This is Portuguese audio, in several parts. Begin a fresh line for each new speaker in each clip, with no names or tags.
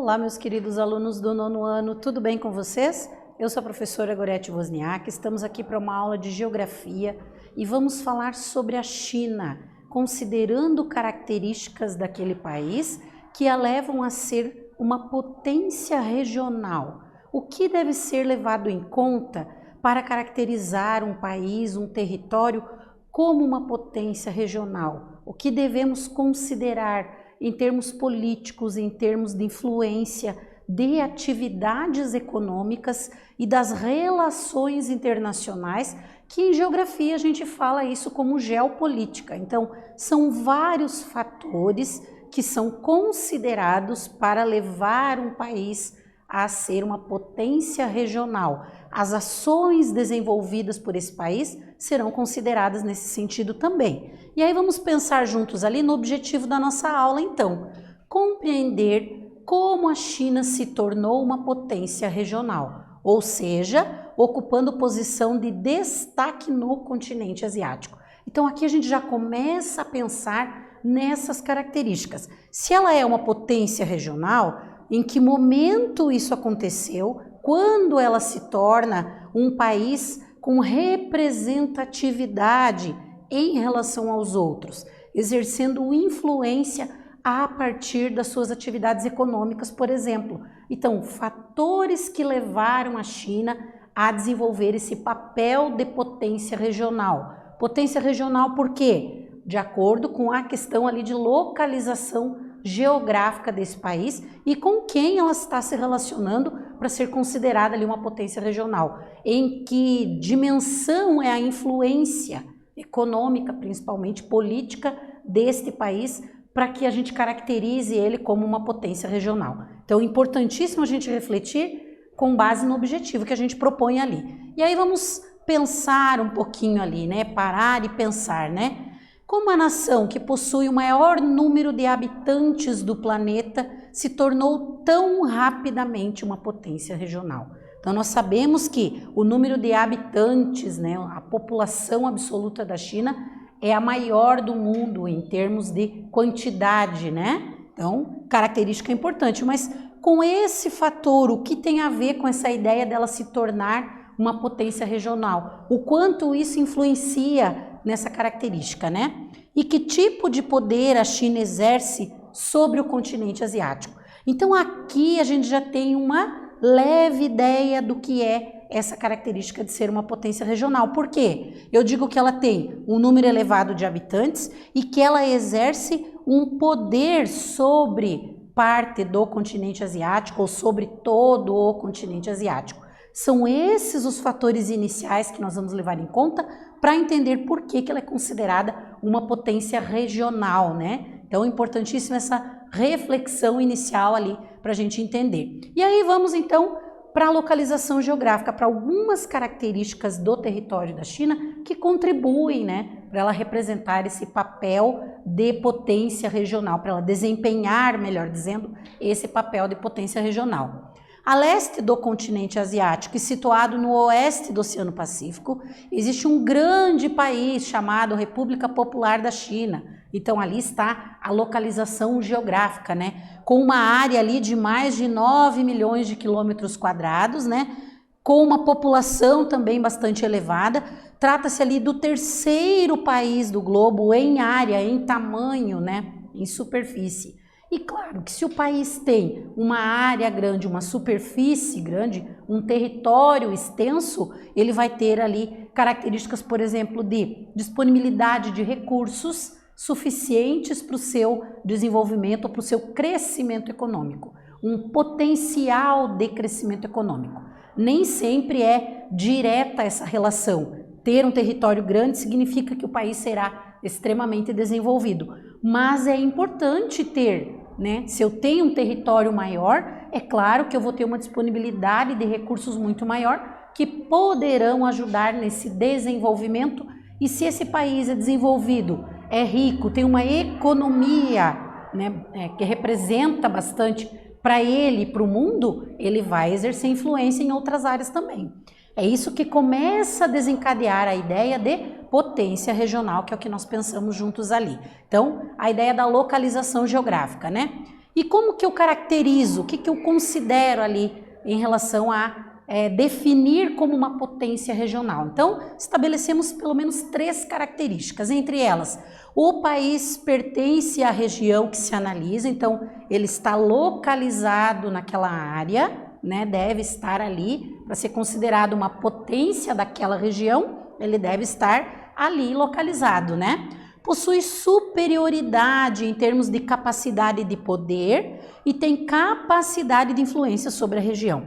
Olá, meus queridos alunos do 9º ano, tudo bem com vocês? Eu sou a professora Gorete Wozniak, estamos aqui para uma aula de Geografia e vamos falar sobre a China, considerando características daquele país que a levam a ser uma potência regional. O que deve ser levado em conta para caracterizar um país, um território, como uma potência regional? O que devemos considerar em termos políticos, em termos de influência, de atividades econômicas e das relações internacionais, que em geografia a gente fala isso como geopolítica. Então, são vários fatores que são considerados para levar um país a ser uma potência regional. As ações desenvolvidas por esse país serão consideradas nesse sentido também. E aí vamos pensar juntos ali no objetivo da nossa aula, então, compreender como a China se tornou uma potência regional, ou seja, ocupando posição de destaque no continente asiático. Então aqui a gente já começa a pensar nessas características. Se ela é uma potência regional, em que momento isso aconteceu, quando ela se torna um país com representatividade em relação aos outros, exercendo influência a partir das suas atividades econômicas, por exemplo. Então, fatores que levaram a China a desenvolver esse papel de potência regional. Potência regional por quê? De acordo com a questão ali de localização geográfica desse país e com quem ela está se relacionando para ser considerada ali uma potência regional. Em que dimensão é a influência econômica, principalmente política, deste país para que a gente caracterize ele como uma potência regional. Então, é importantíssimo a gente refletir com base no objetivo que a gente propõe ali. E aí vamos pensar um pouquinho ali, né? Parar e pensar, né? Como a nação que possui o maior número de habitantes do planeta se tornou tão rapidamente uma potência regional? Então nós sabemos que o número de habitantes, né, a população absoluta da China é a maior do mundo em termos de quantidade, né? Então, característica importante, mas com esse fator, o que tem a ver com essa ideia dela se tornar uma potência regional? O quanto isso influencia nessa característica, né? E que tipo de poder a China exerce sobre o continente asiático? Então aqui a gente já tem uma leve ideia do que é essa característica de ser uma potência regional. Por quê? Eu digo que ela tem um número elevado de habitantes e que ela exerce um poder sobre parte do continente asiático ou sobre todo o continente asiático. São esses os fatores iniciais que nós vamos levar em conta para entender por que ela é considerada uma potência regional, né? Então, é importantíssima essa reflexão inicial ali para a gente entender. E aí vamos então para a localização geográfica, para algumas características do território da China que contribuem, né, para ela representar esse papel de potência regional, para ela desempenhar, melhor dizendo, esse papel de potência regional. A leste do continente asiático e situado no oeste do Oceano Pacífico, existe um grande país chamado República Popular da China. Então ali está a localização geográfica, né? Com uma área ali de mais de 9 milhões de quilômetros quadrados, né? Com uma população também bastante elevada. Trata-se ali do terceiro país do globo em área, em tamanho, né? Em superfície. E claro que se o país tem uma área grande, uma superfície grande, um território extenso, ele vai ter ali características, por exemplo, de disponibilidade de recursos suficientes para o seu desenvolvimento, para o seu crescimento econômico, um potencial de crescimento econômico. Nem sempre é direta essa relação. Ter um território grande significa que o país será extremamente desenvolvido, mas é importante ter, né? Se eu tenho um território maior, é claro que eu vou ter uma disponibilidade de recursos muito maior que poderão ajudar nesse desenvolvimento. E se esse país é desenvolvido, é rico, tem uma economia, né, que representa bastante para ele e para o mundo, ele vai exercer influência em outras áreas também. É isso que começa a desencadear a ideia de potência regional, que é o que nós pensamos juntos ali. Então, a ideia da localização geográfica, né? E como que eu caracterizo, o que que eu considero ali em relação a definir como uma potência regional? Então, estabelecemos pelo menos 3 características, entre elas, o país pertence à região que se analisa, então ele está localizado naquela área, né, deve estar ali, para ser considerado uma potência daquela região, ele deve estar ali localizado, né? Possui superioridade em termos de capacidade de poder e tem capacidade de influência sobre a região.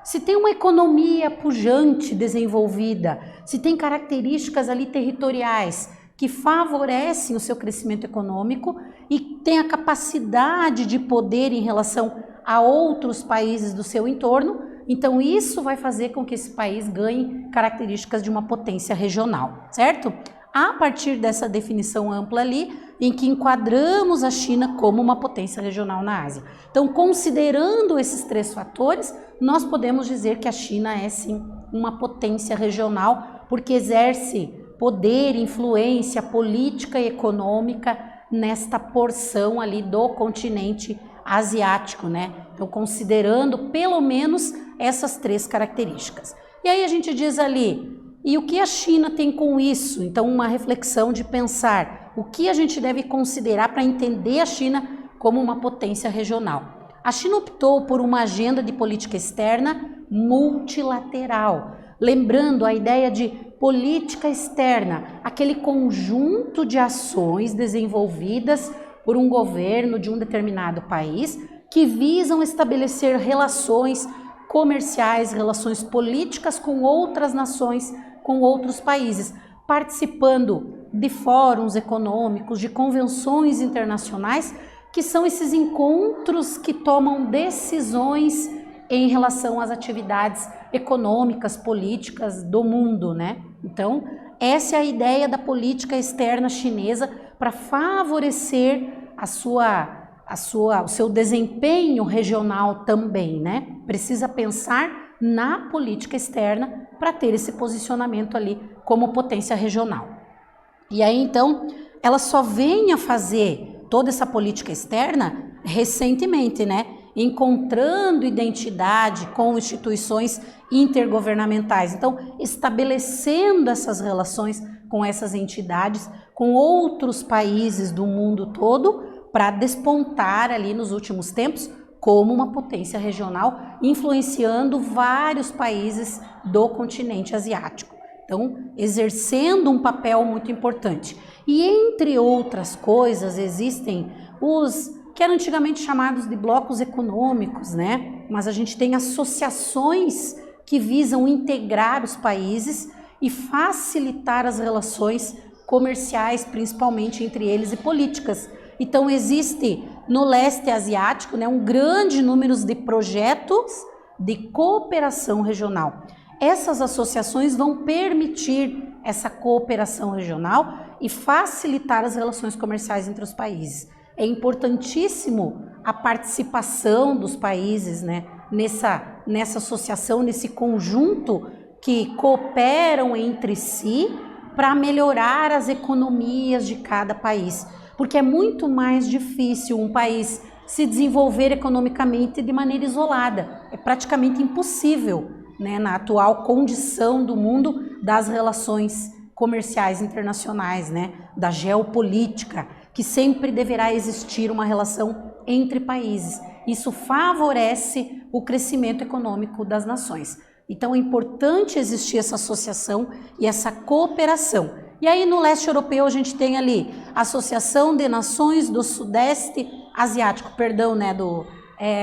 Se tem uma economia pujante, desenvolvida, se tem características ali territoriais que favorecem o seu crescimento econômico e tem a capacidade de poder em relação a outros países do seu entorno, então isso vai fazer com que esse país ganhe características de uma potência regional, certo? A partir dessa definição ampla ali, em que enquadramos a China como uma potência regional na Ásia. Então, considerando esses 3 fatores, nós podemos dizer que a China é sim uma potência regional, porque exerce poder, influência política e econômica nesta porção ali do continente asiático, né? Então, considerando pelo menos essas 3 características. E aí a gente diz ali, e o que a China tem com isso? Então, uma reflexão de pensar o que a gente deve considerar para entender a China como uma potência regional. A China optou por uma agenda de política externa multilateral, lembrando a ideia de política externa, aquele conjunto de ações desenvolvidas por um governo de um determinado país que visam estabelecer relações comerciais, relações políticas com outras nações, com outros países, participando de fóruns econômicos, de convenções internacionais, que são esses encontros que tomam decisões em relação às atividades econômicas, políticas do mundo, né? Então, essa é a ideia da política externa chinesa para favorecer o seu desempenho regional também, né? Precisa pensar na política externa para ter esse posicionamento ali como potência regional. E aí, então, ela só vem a fazer toda essa política externa recentemente, né? Encontrando identidade com instituições intergovernamentais. Então, estabelecendo essas relações com essas entidades, com outros países do mundo todo, para despontar ali nos últimos tempos como uma potência regional, influenciando vários países do continente asiático. Então, exercendo um papel muito importante. E entre outras coisas, existem os que eram antigamente chamados de blocos econômicos, né? Mas a gente tem associações que visam integrar os países e facilitar as relações comerciais, principalmente entre eles, e políticas. Então, existe no leste asiático, né, um grande número de projetos de cooperação regional. Essas associações vão permitir essa cooperação regional e facilitar as relações comerciais entre os países. É importantíssimo a participação dos países, né, nessa associação, nesse conjunto que cooperam entre si para melhorar as economias de cada país. Porque é muito mais difícil um país se desenvolver economicamente de maneira isolada. É praticamente impossível, né, na atual condição do mundo das relações comerciais internacionais, né, da geopolítica, que sempre deverá existir uma relação entre países. Isso favorece o crescimento econômico das nações. Então é importante existir essa associação e essa cooperação. E aí no leste europeu a gente tem ali a Associação de Nações do Sudeste Asiático, perdão, né,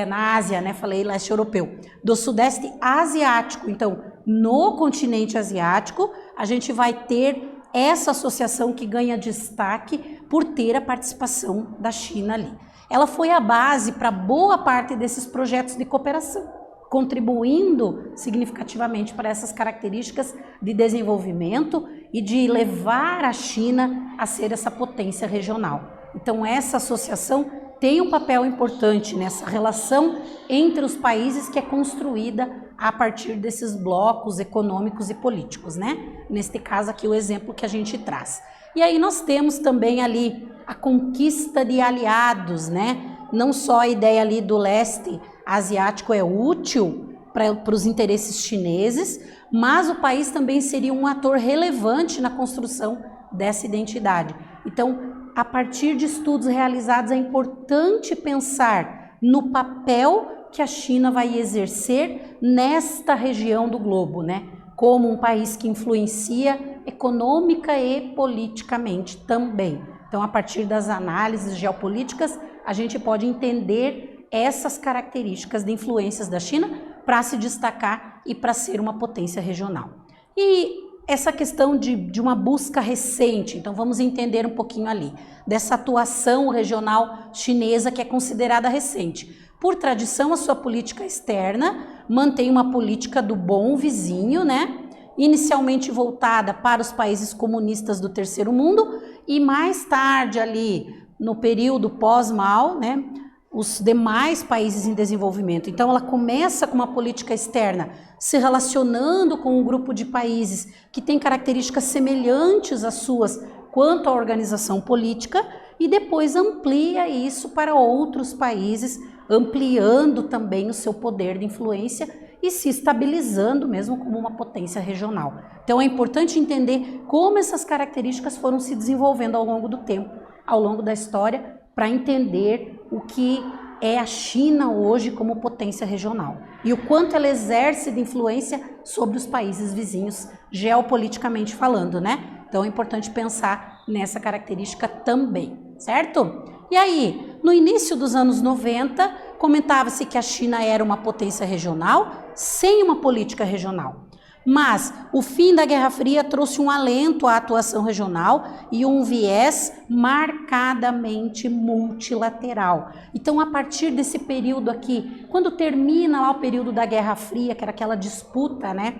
na Ásia, né, falei leste europeu, do Sudeste Asiático. Então, no continente asiático, a gente vai ter essa associação que ganha destaque por ter a participação da China ali. Ela foi a base para boa parte desses projetos de cooperação, contribuindo significativamente para essas características de desenvolvimento e de levar a China a ser essa potência regional. Então, essa associação tem um papel importante nessa relação entre os países que é construída a partir desses blocos econômicos e políticos, né? Neste caso aqui, o exemplo que a gente traz. E aí nós temos também ali a conquista de aliados, né? não só a ideia ali do leste asiático é útil para os interesses chineses, mas o país também seria um ator relevante na construção dessa identidade. Então, a partir de estudos realizados, é importante pensar no papel que a China vai exercer nesta região do globo, né? Como um país que influencia econômica e politicamente também. Então, a partir das análises geopolíticas, a gente pode entender essas características de influências da China para se destacar e para ser uma potência regional. E essa questão de uma busca recente, então vamos entender um pouquinho ali, dessa atuação regional chinesa que é considerada recente. Por tradição, a sua política externa mantém uma política do bom vizinho, né? Inicialmente voltada para os países comunistas do terceiro mundo e mais tarde ali no período pós-Mao, né? Os demais países em desenvolvimento. Então, ela começa com uma política externa, se relacionando com um grupo de países que tem características semelhantes às suas quanto à organização política, e depois amplia isso para outros países, ampliando também o seu poder de influência e se estabilizando mesmo como uma potência regional. Então, é importante entender como essas características foram se desenvolvendo ao longo do tempo, ao longo da história, para entender o que é a China hoje como potência regional e o quanto ela exerce de influência sobre os países vizinhos, geopoliticamente falando, né? Então é importante pensar nessa característica também, certo? E aí, no início dos anos 90, comentava-se que a China era uma potência regional sem uma política regional. Mas o fim da Guerra Fria trouxe um alento à atuação regional e um viés marcadamente multilateral. Então, a partir desse período aqui, quando termina lá o período da Guerra Fria, que era aquela disputa, né,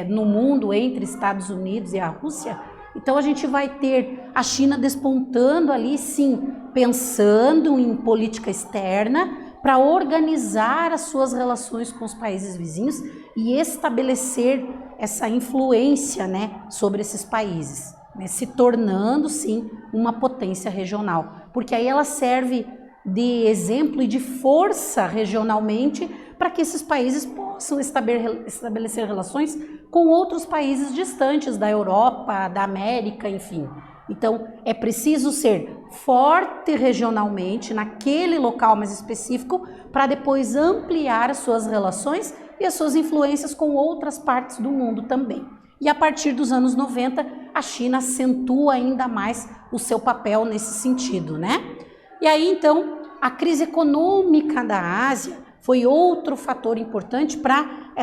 no mundo entre Estados Unidos e a Rússia, então a gente vai ter a China despontando ali, sim, pensando em política externa, para organizar as suas relações com os países vizinhos e estabelecer essa influência, né, sobre esses países, né, se tornando, sim, uma potência regional, porque aí ela serve de exemplo e de força regionalmente para que esses países possam estabelecer relações com outros países distantes da Europa, da América, enfim. Então, é preciso ser forte regionalmente, naquele local mais específico, para depois ampliar as suas relações e as suas influências com outras partes do mundo também. E a partir dos anos 90, a China acentua ainda mais o seu papel nesse sentido, né? E aí, então, a crise econômica da Ásia foi outro fator importante para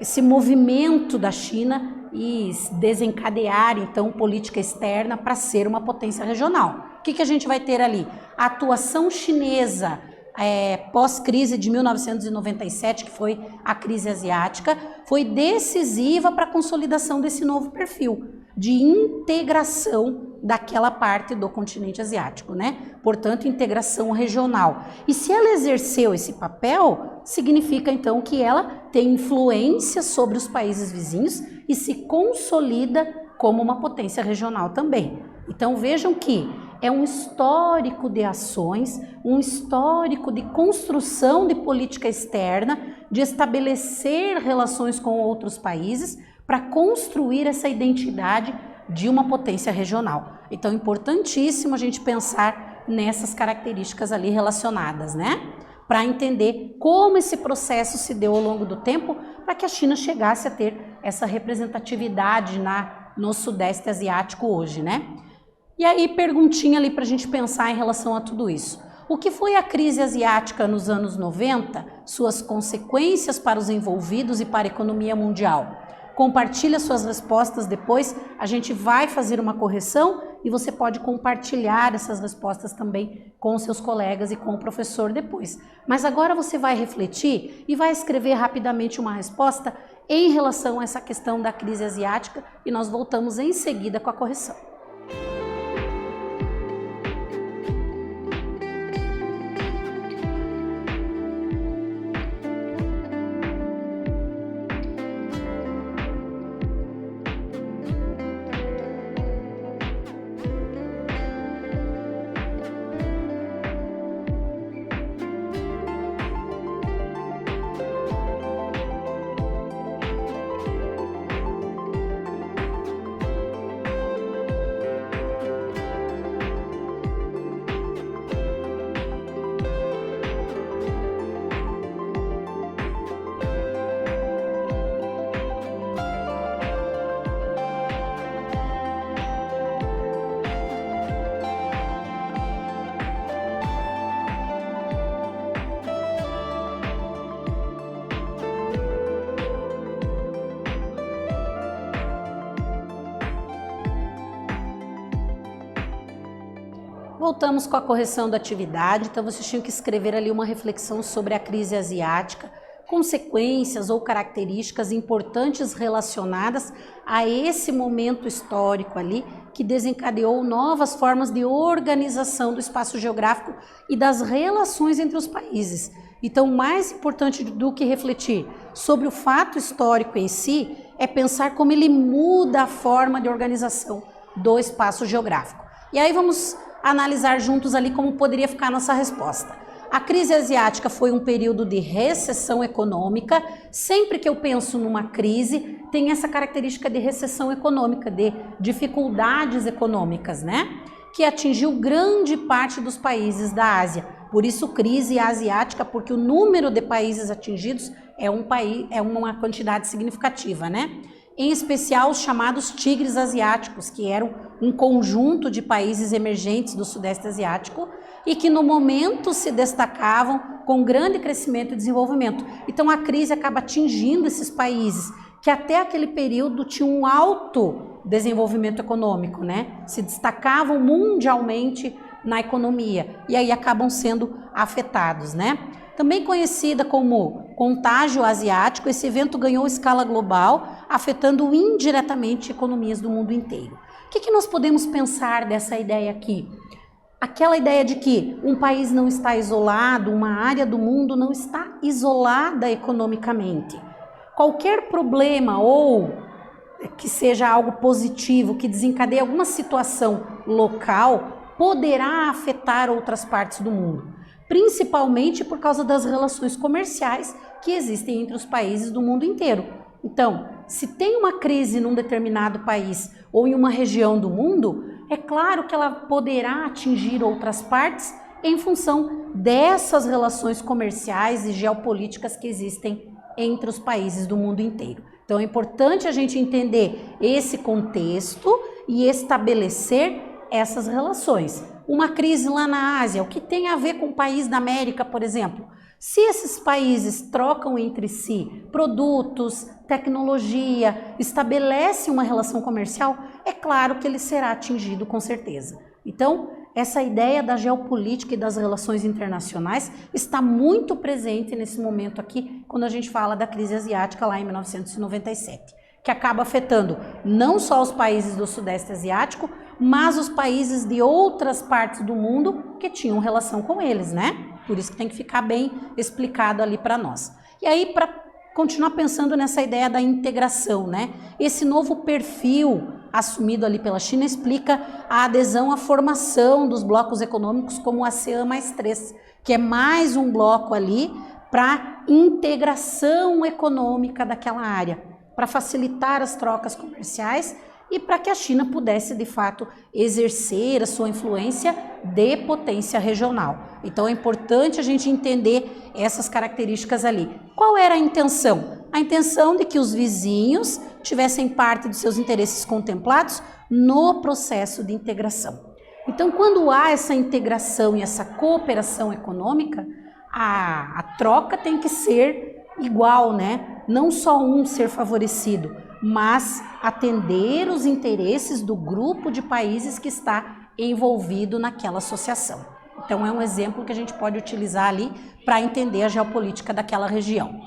esse movimento da China e desencadear, então, política externa para ser uma potência regional. O que a gente vai ter ali? A atuação chinesa pós-crise de 1997, que foi a crise asiática, foi decisiva para a consolidação desse novo perfil de integração daquela parte do continente asiático, né? Portanto, integração regional. E se ela exerceu esse papel, significa então que ela tem influência sobre os países vizinhos e se consolida como uma potência regional também. Então vejam que é um histórico de ações, um histórico de construção de política externa, de estabelecer relações com outros países para construir essa identidade de uma potência regional. Então é importantíssimo a gente pensar nessas características ali relacionadas, né? Para entender como esse processo se deu ao longo do tempo para que a China chegasse a ter essa representatividade no Sudeste Asiático hoje, né? E aí, perguntinha ali para a gente pensar em relação a tudo isso. O que foi a crise asiática nos anos 90, suas consequências para os envolvidos e para a economia mundial? Compartilhe suas respostas depois, a gente vai fazer uma correção e você pode compartilhar essas respostas também com seus colegas e com o professor depois. Mas agora você vai refletir e vai escrever rapidamente uma resposta em relação a essa questão da crise asiática e nós voltamos em seguida com a correção. Voltamos com a correção da atividade, então vocês tinham que escrever ali uma reflexão sobre a crise asiática, consequências ou características importantes relacionadas a esse momento histórico ali, que desencadeou novas formas de organização do espaço geográfico e das relações entre os países. Então, mais importante do que refletir sobre o fato histórico em si, é pensar como ele muda a forma de organização do espaço geográfico. E aí vamos analisar juntos ali como poderia ficar a nossa resposta. A crise asiática foi um período de recessão econômica. Sempre que eu penso numa crise, tem essa característica de recessão econômica, de dificuldades econômicas, né? Que atingiu grande parte dos países da Ásia. Por isso, crise asiática, porque o número de países atingidos é uma quantidade significativa, né? Em especial os chamados tigres asiáticos, que eram um conjunto de países emergentes do Sudeste Asiático e que no momento se destacavam com grande crescimento e desenvolvimento. Então a crise acaba atingindo esses países que até aquele período tinham um alto desenvolvimento econômico, né? Se destacavam mundialmente na economia e aí acabam sendo afetados, né? Também conhecida como contágio asiático, esse evento ganhou escala global, afetando indiretamente economias do mundo inteiro. O que nós podemos pensar dessa ideia aqui? Aquela ideia de que um país não está isolado, uma área do mundo não está isolada economicamente. Qualquer problema ou que seja algo positivo, que desencadeie alguma situação local, poderá afetar outras partes do mundo, principalmente por causa das relações comerciais que existem entre os países do mundo inteiro. Então, se tem uma crise num determinado país ou em uma região do mundo, é claro que ela poderá atingir outras partes em função dessas relações comerciais e geopolíticas que existem entre os países do mundo inteiro. Então, é importante a gente entender esse contexto e estabelecer essas relações. Uma crise lá na Ásia, o que tem a ver com o país da América, por exemplo? Se esses países trocam entre si produtos, tecnologia, estabelecem uma relação comercial, é claro que ele será atingido com certeza. Então, essa ideia da geopolítica e das relações internacionais está muito presente nesse momento aqui, quando a gente fala da crise asiática lá em 1997, que acaba afetando não só os países do Sudeste Asiático, mas os países de outras partes do mundo que tinham relação com eles, né? Por isso que tem que ficar bem explicado ali para nós. E aí, para continuar pensando nessa ideia da integração, né? Esse novo perfil assumido ali pela China explica a adesão à formação dos blocos econômicos como o ASEAN+3, que é mais um bloco ali para integração econômica daquela área, para facilitar as trocas comerciais e para que a China pudesse, de fato, exercer a sua influência de potência regional. Então, é importante a gente entender essas características ali. Qual era a intenção? A intenção de que os vizinhos tivessem parte dos seus interesses contemplados no processo de integração. Então, quando há essa integração e essa cooperação econômica, a troca tem que ser igual, né? Não só um ser favorecido, mas atender os interesses do grupo de países que está envolvido naquela associação. Então, é um exemplo que a gente pode utilizar ali para entender a geopolítica daquela região.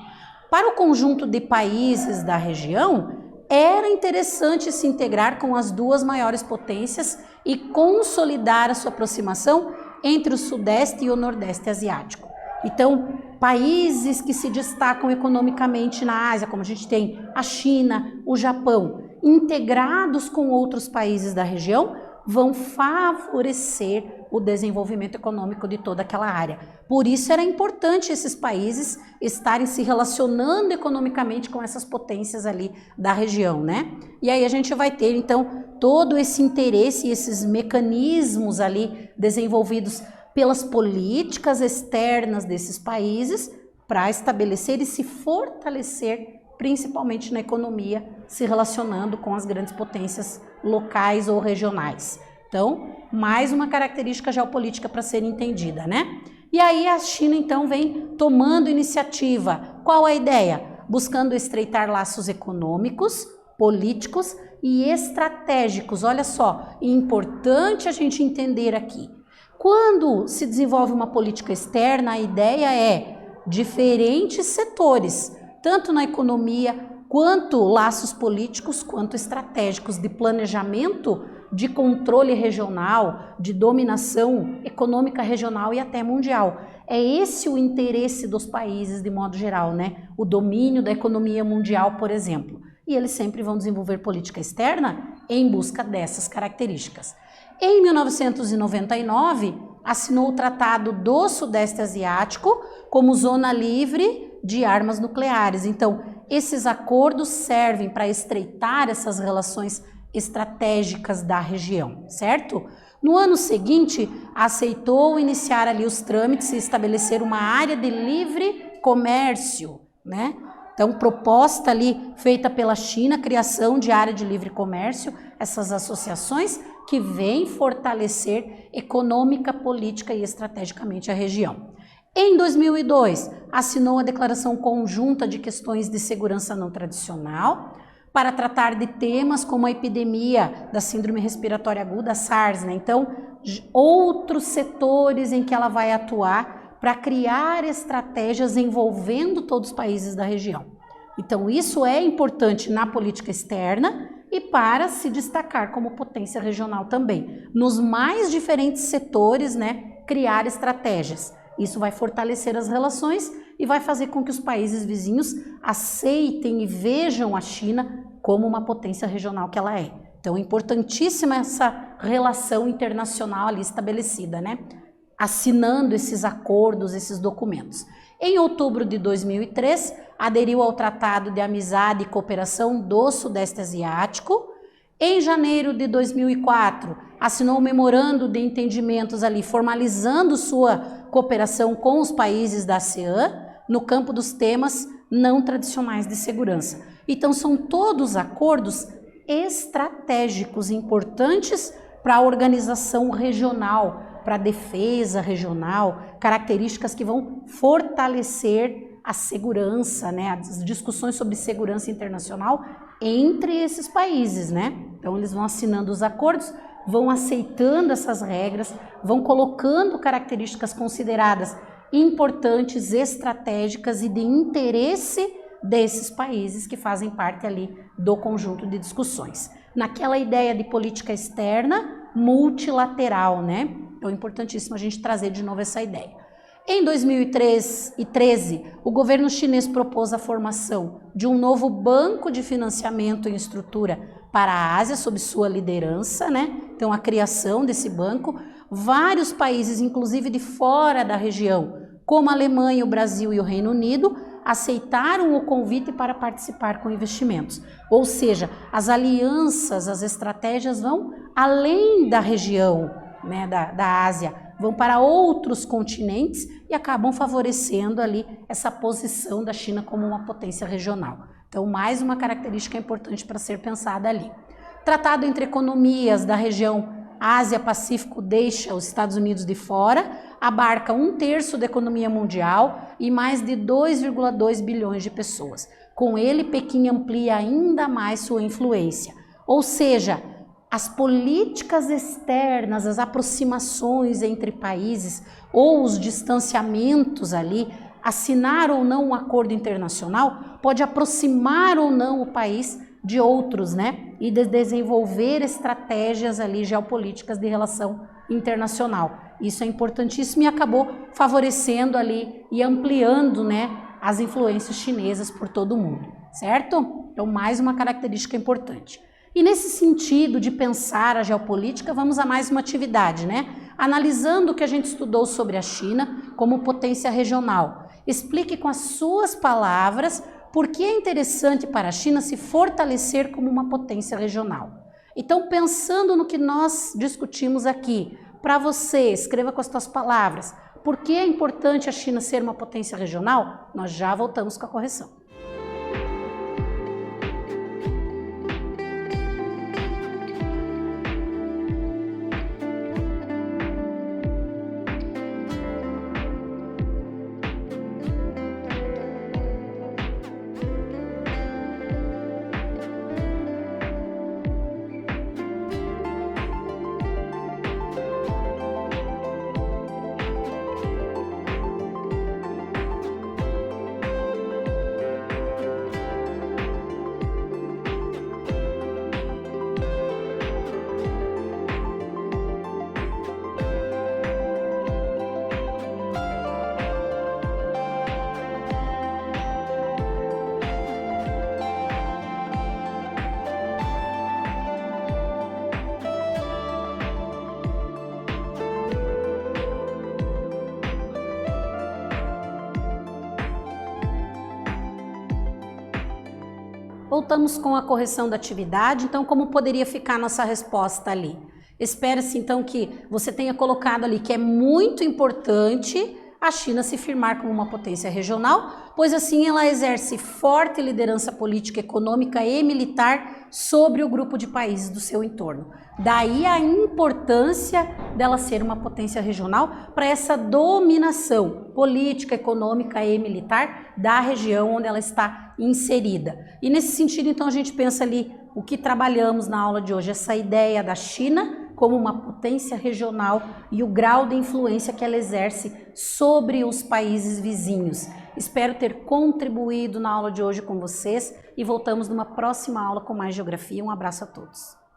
Para o conjunto de países da região, era interessante se integrar com as duas maiores potências e consolidar a sua aproximação entre o Sudeste e o Nordeste Asiático. Então, países que se destacam economicamente na Ásia, como a gente tem a China, o Japão, integrados com outros países da região, vão favorecer o desenvolvimento econômico de toda aquela área. Por isso era importante esses países estarem se relacionando economicamente com essas potências ali da região, né? E aí a gente vai ter, então, todo esse interesse e esses mecanismos ali desenvolvidos pelas políticas externas desses países para estabelecer e se fortalecer, principalmente na economia, se relacionando com as grandes potências locais ou regionais. Então, mais uma característica geopolítica para ser entendida, né? E aí a China, então, vem tomando iniciativa. Qual a ideia? Buscando estreitar laços econômicos, políticos e estratégicos. Olha só, importante a gente entender aqui. Quando se desenvolve uma política externa, a ideia é diferentes setores, tanto na economia, quanto laços políticos, quanto estratégicos de planejamento, de controle regional, de dominação econômica regional e até mundial. É esse o interesse dos países de modo geral, né? O domínio da economia mundial, por exemplo. E eles sempre vão desenvolver política externa em busca dessas características. Em 1999, assinou o Tratado do Sudeste Asiático como zona livre de armas nucleares. Então, esses acordos servem para estreitar essas relações estratégicas da região, certo? No ano seguinte, aceitou iniciar ali os trâmites e estabelecer uma área de livre comércio, né? Então, proposta ali feita pela China, criação de área de livre comércio, essas associações que vêm fortalecer econômica, política e estrategicamente a região. Em 2002, assinou a Declaração Conjunta de Questões de Segurança Não Tradicional para tratar de temas como a epidemia da Síndrome Respiratória Aguda, SARS, né? Então, outros setores em que ela vai atuar para criar estratégias envolvendo todos os países da região. Então, isso é importante na política externa e para se destacar como potência regional também. Nos mais diferentes setores, né, criar estratégias. Isso vai fortalecer as relações e vai fazer com que os países vizinhos aceitem e vejam a China como uma potência regional que ela é. Então, é importantíssima essa relação internacional ali estabelecida, né? Assinando esses acordos, esses documentos. Em outubro de 2003, aderiu ao Tratado de Amizade e Cooperação do Sudeste Asiático. Em janeiro de 2004, assinou um memorando de entendimentos ali, formalizando sua cooperação com os países da ASEAN no campo dos temas não tradicionais de segurança. Então, são todos acordos estratégicos importantes para a organização regional, para a defesa regional, características que vão fortalecer a segurança, né, as discussões sobre segurança internacional entre esses países, né? Então, eles vão assinando os acordos, vão aceitando essas regras, vão colocando características consideradas importantes, estratégicas e de interesse desses países que fazem parte ali do conjunto de discussões. Naquela ideia de política externa multilateral, né? Então é importantíssimo a gente trazer de novo essa ideia. Em 2013, o governo chinês propôs a formação de um novo banco de financiamento em estrutura para a Ásia, sob sua liderança, né? Então, a criação desse banco. Vários países, inclusive de fora da região, como a Alemanha, o Brasil e o Reino Unido, aceitaram o convite para participar com investimentos. Ou seja, as alianças, as estratégias vão além da região, né, da Ásia, vão para outros continentes e acabam favorecendo ali essa posição da China como uma potência regional. Então, mais uma característica importante para ser pensada ali. Tratado entre economias da região Ásia-Pacífico deixa os Estados Unidos de fora, abarca 1/3 da economia mundial e mais de 2,2 bilhões de pessoas. Com ele, Pequim amplia ainda mais sua influência. Ou seja, as políticas externas, as aproximações entre países ou os distanciamentos ali, assinar ou não um acordo internacional, pode aproximar ou não o país de outros, né? E de desenvolver estratégias ali geopolíticas de relação internacional. Isso é importantíssimo e acabou favorecendo ali e ampliando, né, as influências chinesas por todo o mundo, certo? Então, mais uma característica importante. E nesse sentido de pensar a geopolítica, vamos a mais uma atividade, né? Analisando o que a gente estudou sobre a China como potência regional. Explique com as suas palavras por que é interessante para a China se fortalecer como uma potência regional. Então, pensando no que nós discutimos aqui, para você, escreva com as suas palavras, por que é importante a China ser uma potência regional? Nós já voltamos com a correção. Voltamos com a correção da atividade, então como poderia ficar a nossa resposta ali? Espera-se então que você tenha colocado ali que é muito importante a China se firmar como uma potência regional, pois assim ela exerce forte liderança política, econômica e militar sobre o grupo de países do seu entorno. Daí a importância dela ser uma potência regional para essa dominação política, econômica e militar da região onde ela está inserida. E nesse sentido, então, a gente pensa ali o que trabalhamos na aula de hoje, essa ideia da China como uma potência regional e o grau de influência que ela exerce sobre os países vizinhos. Espero ter contribuído na aula de hoje com vocês e voltamos numa próxima aula com mais geografia. Um abraço a todos.